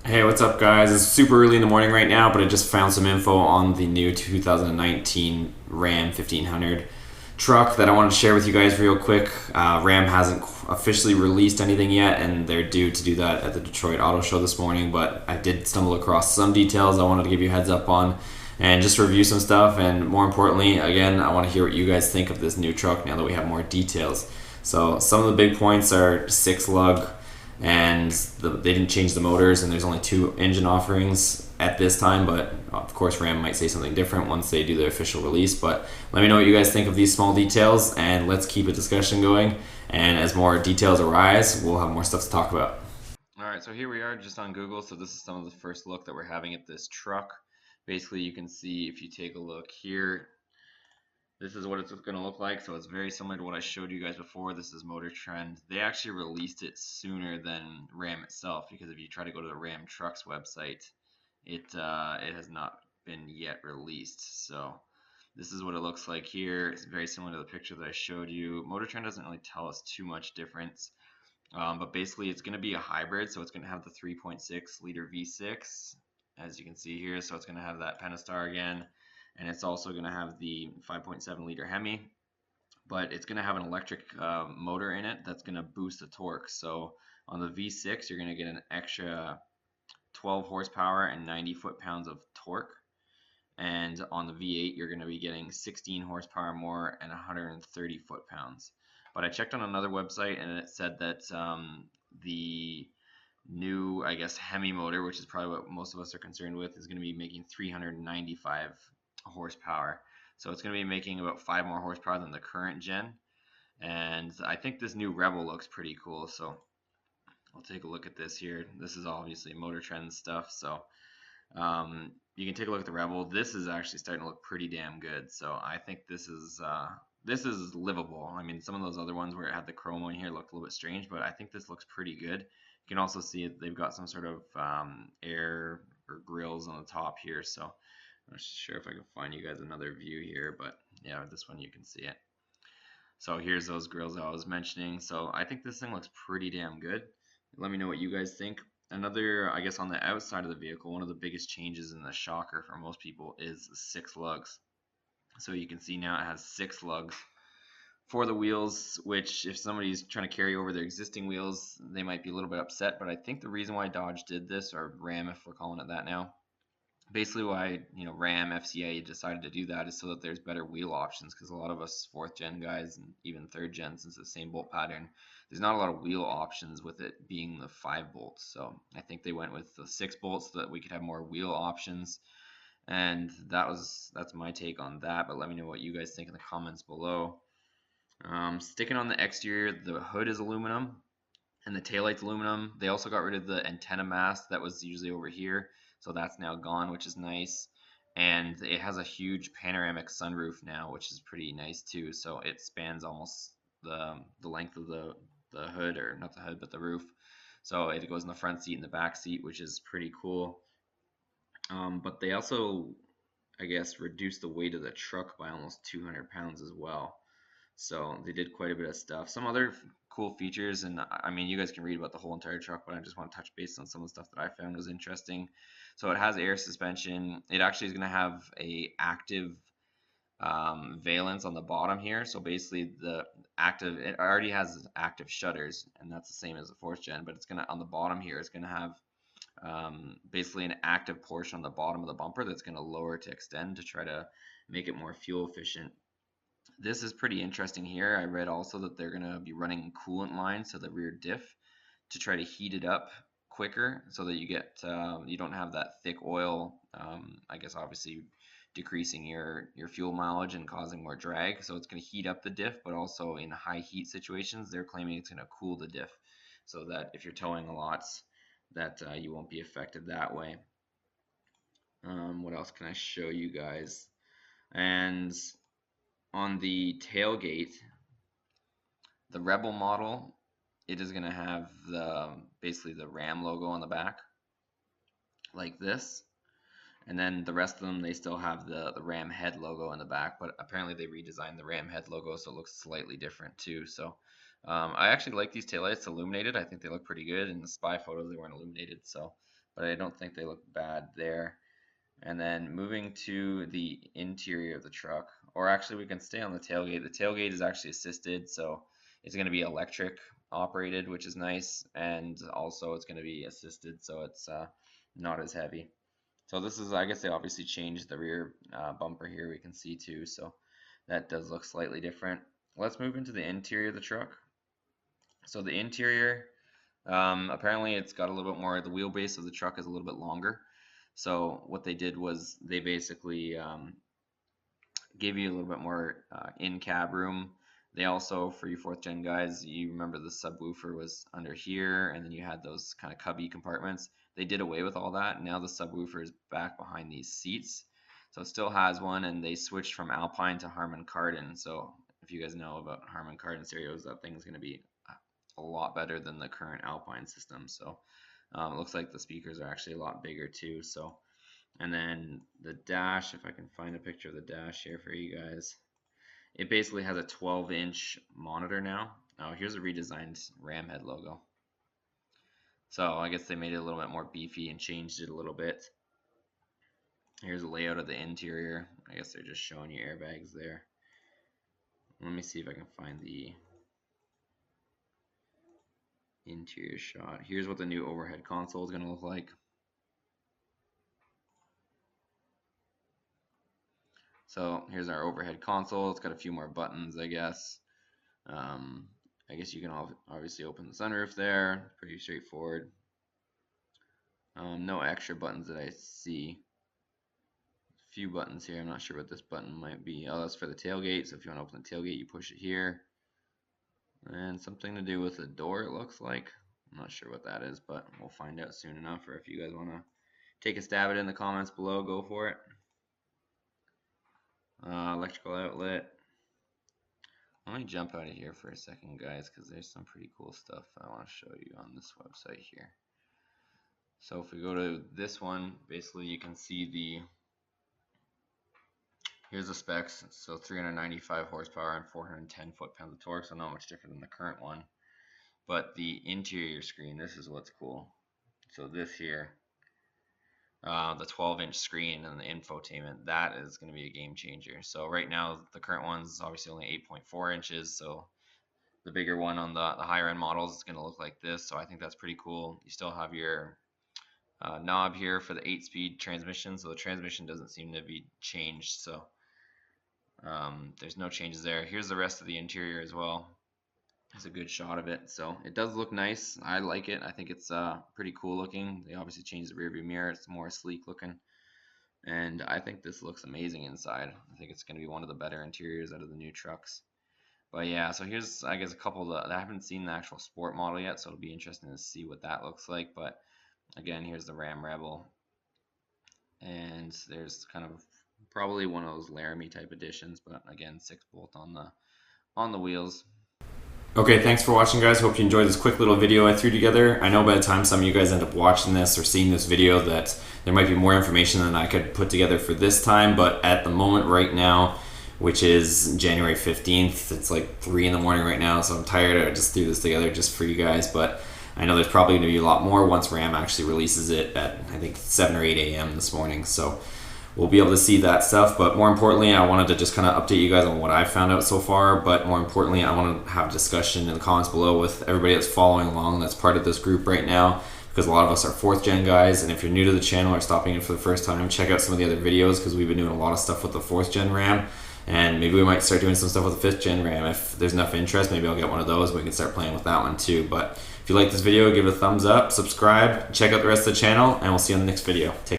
Hey, what's up, guys? It's super early in the morning right now, but I just found some info on the new 2019 Ram 1500 truck that I wanted to share with you guys real quick. Ram hasn't officially released anything yet, and they're due to do that at the Detroit Auto Show this morning, but I did stumble across some details I wanted to give you a heads up on and just review some stuff. And more importantly, again, I want to hear what you guys think of this new truck now that we have more details. So, some of the big points are 6 lug and they didn't change the motors, and there's only 2 engine offerings at this time, but of course Ram might say something different once they do the official release. But let me know what you guys think of these small details, and let's keep a discussion going, and as more details arise we'll have more stuff to talk about. All right, so here we are just on Google. So this is some of the first look that we're having at this truck. Basically, you can see if you take a look here, this is what it's going to look like. So it's very similar to what I showed you guys before. This is Motor Trend. They actually released it sooner than Ram itself, because if you try to go to the Ram Trucks website, it has not been yet released. So this is what it looks like here. It's very similar to the picture that I showed you. Motor Trend doesn't really tell us too much difference, but basically it's going to be a hybrid. So it's going to have the 3.6 liter V6, as you can see here. So it's going to have that Pentastar again, and it's also going to have the 5.7 liter Hemi, but it's going to have an electric motor in it that's going to boost the torque. So on the V6, you're going to get an extra 12 horsepower and 90 foot-pounds of torque. And on the V8, you're going to be getting 16 horsepower more and 130 foot-pounds. But I checked on another website, and it said that the new, I guess, Hemi motor, which is probably what most of us are concerned with, is going to be making 395 horsepower. So it's going to be making about 5 more horsepower than the current gen. And I think this new Rebel looks pretty cool. So I'll take a look at this here. This is obviously Motor Trend stuff. So you can take a look at the Rebel. This is actually starting to look pretty damn good. So I think this is livable. I mean, some of those other ones where it had the chrome on here looked a little bit strange, but I think this looks pretty good. You can also see they've got some sort of air or grills on the top here. So I'm not sure if I can find you guys another view here, but yeah, this one you can see it. So here's those grills I was mentioning. So I think this thing looks pretty damn good. Let me know what you guys think. Another, I guess, on the outside of the vehicle, one of the biggest changes in the shocker for most people is 6 lugs. So you can see now it has 6 lugs for the wheels, which if somebody's trying to carry over their existing wheels, they might be a little bit upset. But I think the reason why Dodge did this, or Ram if we're calling it that now, basically why Ram FCA decided to do that is so that there's better wheel options, because a lot of us 4th gen guys and even 3rd gen, since it's the same bolt pattern, there's not a lot of wheel options with it being the 5 bolts. So I think they went with the 6 bolts so that we could have more wheel options, and that's my take on that. But let me know what you guys think in the comments below. Sticking on the exterior, the hood is aluminum and the taillight's aluminum. They also got rid of the antenna mast that was usually over here, so that's now gone, which is nice. And it has a huge panoramic sunroof now, which is pretty nice too. So it spans almost the length of the hood, or not the hood, but the roof. So it goes in the front seat and the back seat, which is pretty cool. But they also, I guess, reduced the weight of the truck by almost 200 pounds as well. So they did quite a bit of stuff. Some other cool features, and I mean, you guys can read about the whole entire truck, but I just want to touch base on some of the stuff that I found was interesting. So it has air suspension. It actually is going to have a active valence on the bottom here. So basically, it already has active shutters, and that's the same as the 4th gen. But it's gonna, on the bottom here, it's gonna have basically an active portion on the bottom of the bumper that's going to lower to extend to try to make it more fuel efficient. This is pretty interesting here. I read also that they're going to be running coolant lines to the rear diff to try to heat it up quicker, so that you don't have that thick oil. I guess obviously decreasing your fuel mileage and causing more drag. So it's going to heat up the diff, but also in high heat situations, they're claiming it's going to cool the diff, so that if you're towing a lot, that you won't be affected that way. What else can I show you guys? And on the tailgate, the Rebel model, it is going to have basically the Ram logo on the back, like this. And then the rest of them, they still have the Ram head logo in the back, but apparently they redesigned the Ram head logo so it looks slightly different too. So I actually like these taillights illuminated. I think they look pretty good. In the spy photos, they weren't illuminated, so but I don't think they look bad there. And then moving to the interior of the truck, or actually we can stay on the tailgate. The tailgate is actually assisted, so it's going to be electric operated, which is nice, and also it's going to be assisted, so it's not as heavy. So this is, I guess they obviously changed the rear bumper here, we can see too, so that does look slightly different. Let's move into the interior of the truck. So the interior, apparently it's got a little bit more, the wheelbase of the truck is a little bit longer. So what they did was they basically gave you a little bit more in-cab room. They also, for you 4th gen guys, you remember the subwoofer was under here, and then you had those kind of cubby compartments. They did away with all that. Now the subwoofer is back behind these seats. So it still has one, and they switched from Alpine to Harmon Kardon. So if you guys know about Harmon Kardon stereos, that thing's going to be a lot better than the current Alpine system. So it looks like the speakers are actually a lot bigger too. So, and then the dash, if I can find a picture of the dash here for you guys, it basically has a 12-inch monitor now. Oh, here's a redesigned Ram head logo. So I guess they made it a little bit more beefy and changed it a little bit. Here's a layout of the interior. I guess they're just showing you airbags there. Let me see if I can find the interior shot. Here's what the new overhead console is going to look like. So here's our overhead console. It's got a few more buttons, I guess. I guess you can obviously open the sunroof there. Pretty straightforward. No extra buttons that I see. A few buttons here. I'm not sure what this button might be. Oh, that's for the tailgate. So if you want to open the tailgate, you push it here. And something to do with the door, it looks like. I'm not sure what that is, but we'll find out soon enough. Or if you guys want to take a stab at it in the comments below, go for it. Electrical outlet. Let me jump out of here for a second, guys, because there's some pretty cool stuff I want to show you on this website here. So if we go to this one, basically you can see here's the specs. So 395 horsepower and 410 foot-pounds of torque, so not much different than the current one. But the interior screen, this is what's cool. So this here, the 12-inch screen and the infotainment, that is going to be a game changer. So right now the current one's obviously only 8.4 inches, so the bigger one on the higher end models is going to look like this. So I think that's pretty cool. You still have your knob here for the 8-speed transmission, so the transmission doesn't seem to be changed, so there's no changes there. Here's the rest of the interior as well. It's a good shot of it, so it does look nice. I like it. I think it's pretty cool looking. They obviously changed the rear view mirror. It's more sleek looking, and I think this looks amazing inside. I think it's going to be one of the better interiors out of the new trucks. But yeah, so here's, I guess, a couple of I haven't seen the actual sport model yet, so it'll be interesting to see what that looks like. But again, here's the Ram Rebel, and there's kind of probably one of those Laramie type editions, but again, 6-bolt on the wheels. Okay, thanks for watching, guys. Hope you enjoyed this quick little video I threw together. I know by the time some of you guys end up watching this or seeing this video that there might be more information than I could put together for this time, but at the moment right now, which is January 15th, it's like 3 in the morning right now, so I'm tired. I just threw this together just for you guys, but I know there's probably going to be a lot more once Ram actually releases it at, I think, 7 or 8 a.m. this morning, so we'll be able to see that stuff. But more importantly, I wanted to just kind of update you guys on what I've found out so far. But more importantly, I want to have a discussion in the comments below with everybody that's following along, that's part of this group right now, because a lot of us are 4th gen guys. And if you're new to the channel or stopping in for the first time, check out some of the other videos, because we've been doing a lot of stuff with the 4th gen Ram, and maybe we might start doing some stuff with the 5th gen Ram. If there's enough interest, maybe I'll get one of those and we can start playing with that one too. But if you like this video, give it a thumbs up, subscribe, check out the rest of the channel, and we'll see you on the next video. Take